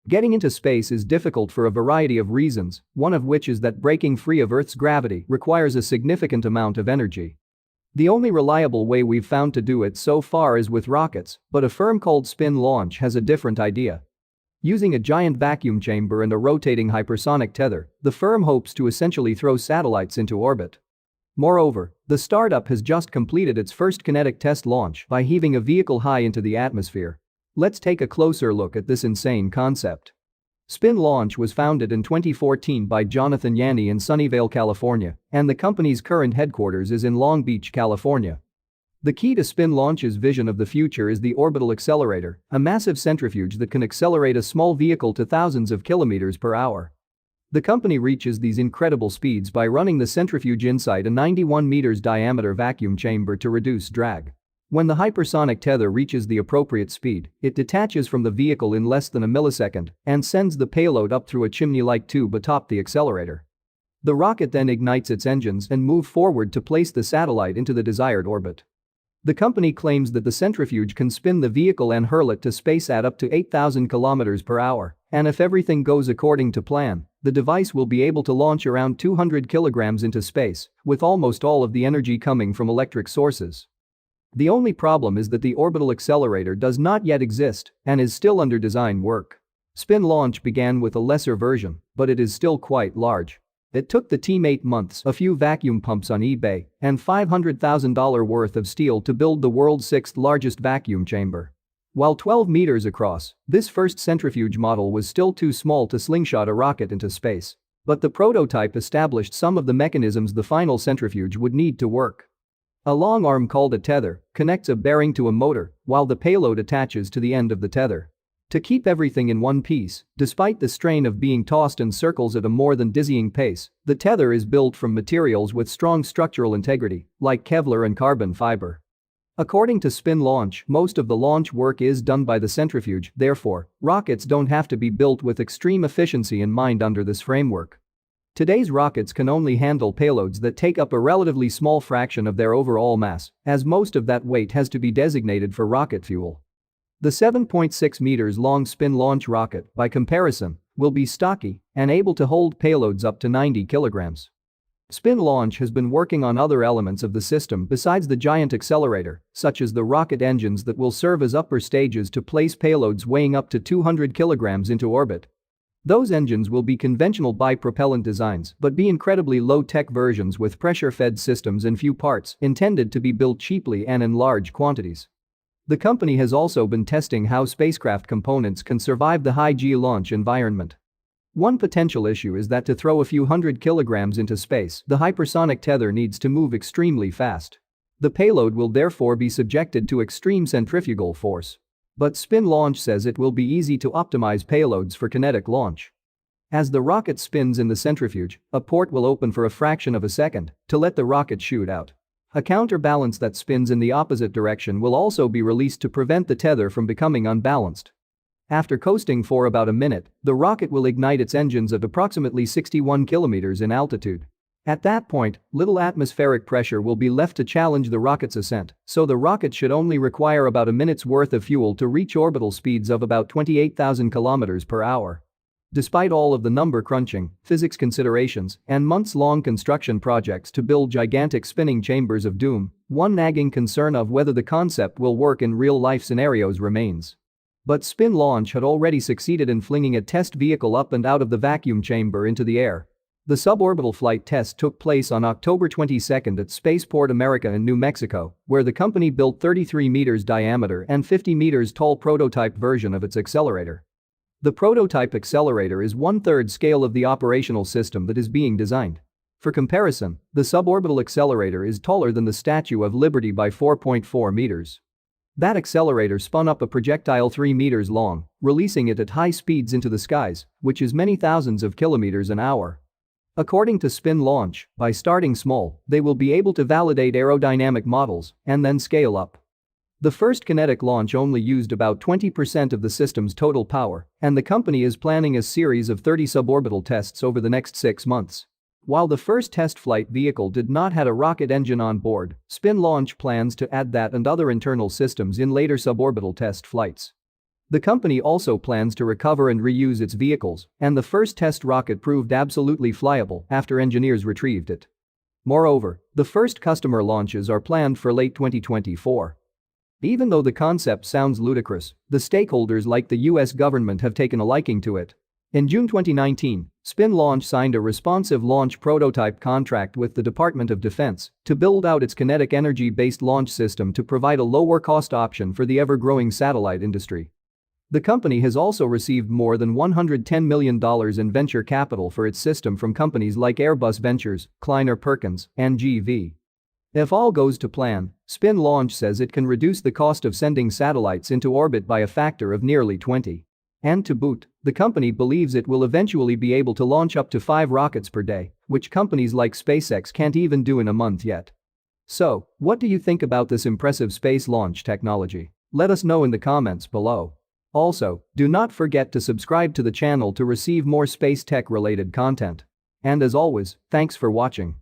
Getting into space is difficult for a variety of reasons, one of which is that breaking free of Earth's gravity requires a significant amount of energy. The only reliable way we've found to do it so far is with rockets, but a firm called SpinLaunch has a different idea. Using a giant vacuum chamber and a rotating hypersonic tether, the firm hopes to essentially throw satellites into orbit. Moreover, the startup has just completed its first kinetic test launch by heaving a vehicle high into the atmosphere. Let's take a closer look at this insane concept. SpinLaunch was founded in 2014 by Jonathan Yanni in Sunnyvale, California, and the company's current headquarters is in Long Beach, California. The key to SpinLaunch's vision of the future is the orbital accelerator, a massive centrifuge that can accelerate a small vehicle to thousands of kilometers per hour. The company reaches these incredible speeds by running the centrifuge inside a 91 meters diameter vacuum chamber to reduce drag. When the hypersonic tether reaches the appropriate speed, it detaches from the vehicle in less than a millisecond and sends the payload up through a chimney-like tube atop the accelerator. The rocket then ignites its engines and moves forward to place the satellite into the desired orbit. The company claims that the centrifuge can spin the vehicle and hurl it to space at up to 8,000 kilometers per hour, and if everything goes according to plan, the device will be able to launch around 200 kilograms into space, with almost all of the energy coming from electric sources. The only problem is that the orbital accelerator does not yet exist and is still under design work. SpinLaunch began with a lesser version, but it is still quite large. It took the team 8 months, a few vacuum pumps on eBay, and $500,000 worth of steel to build the world's 6th largest vacuum chamber. While 12 meters across, this first centrifuge model was still too small to slingshot a rocket into space. But the prototype established some of the mechanisms the final centrifuge would need to work. A long arm called a tether connects a bearing to a motor while the payload attaches to the end of the tether. To keep everything in one piece, despite the strain of being tossed in circles at a more than dizzying pace, the tether is built from materials with strong structural integrity, like Kevlar and carbon fiber. According to SpinLaunch, most of the launch work is done by the centrifuge, therefore, rockets don't have to be built with extreme efficiency in mind under this framework. Today's rockets can only handle payloads that take up a relatively small fraction of their overall mass, as most of that weight has to be designated for rocket fuel. The 7.6 meters long SpinLaunch rocket, by comparison, will be stocky and able to hold payloads up to 90 kilograms. SpinLaunch has been working on other elements of the system besides the giant accelerator, such as the rocket engines that will serve as upper stages to place payloads weighing up to 200 kilograms into orbit. Those engines will be conventional bipropellant designs but be incredibly low-tech versions with pressure-fed systems and few parts intended to be built cheaply and in large quantities. The company has also been testing how spacecraft components can survive the high-G launch environment. One potential issue is that to throw a few hundred kilograms into space, the hypersonic tether needs to move extremely fast. The payload will therefore be subjected to extreme centrifugal force. But SpinLaunch says it will be easy to optimize payloads for kinetic launch. As the rocket spins in the centrifuge, a port will open for a fraction of a second to let the rocket shoot out. A counterbalance that spins in the opposite direction will also be released to prevent the tether from becoming unbalanced. After coasting for about a minute, the rocket will ignite its engines at approximately 61 kilometers in altitude. At that point, little atmospheric pressure will be left to challenge the rocket's ascent, so the rocket should only require about a minute's worth of fuel to reach orbital speeds of about 28,000 kilometers per hour. Despite all of the number crunching, physics considerations, and months-long construction projects to build gigantic spinning chambers of doom, one nagging concern of whether the concept will work in real-life scenarios remains. But SpinLaunch had already succeeded in flinging a test vehicle up and out of the vacuum chamber into the air. The suborbital flight test took place on October 22 at Spaceport America in New Mexico, where the company built 33 meters diameter and 50 meters tall prototype version of its accelerator. The prototype accelerator is 1/3 scale of the operational system that is being designed. For comparison, the suborbital accelerator is taller than the Statue of Liberty by 4.4 meters. That accelerator spun up a projectile 3 meters long, releasing it at high speeds into the skies, which is many thousands of kilometers an hour. According to SpinLaunch, by starting small, they will be able to validate aerodynamic models and then scale up. The first kinetic launch only used about 20% of the system's total power, and the company is planning a series of 30 suborbital tests over the next 6 months. While the first test flight vehicle did not have a rocket engine on board, SpinLaunch plans to add that and other internal systems in later suborbital test flights. The company also plans to recover and reuse its vehicles, and the first test rocket proved absolutely flyable after engineers retrieved it. Moreover, the first customer launches are planned for late 2024. Even though the concept sounds ludicrous, the stakeholders like the US government have taken a liking to it. In June 2019, SpinLaunch signed a responsive launch prototype contract with the Department of Defense to build out its kinetic energy-based launch system to provide a lower-cost option for the ever-growing satellite industry. The company has also received more than $110 million in venture capital for its system from companies like Airbus Ventures, Kleiner Perkins, and GV. If all goes to plan, SpinLaunch says it can reduce the cost of sending satellites into orbit by a factor of nearly 20. And to boot, the company believes it will eventually be able to launch up to 5 rockets per day, which companies like SpaceX can't even do in a month yet. So, what do you think about this impressive space launch technology? Let us know in the comments below. Also, do not forget to subscribe to the channel to receive more space tech related content. And as always, thanks for watching.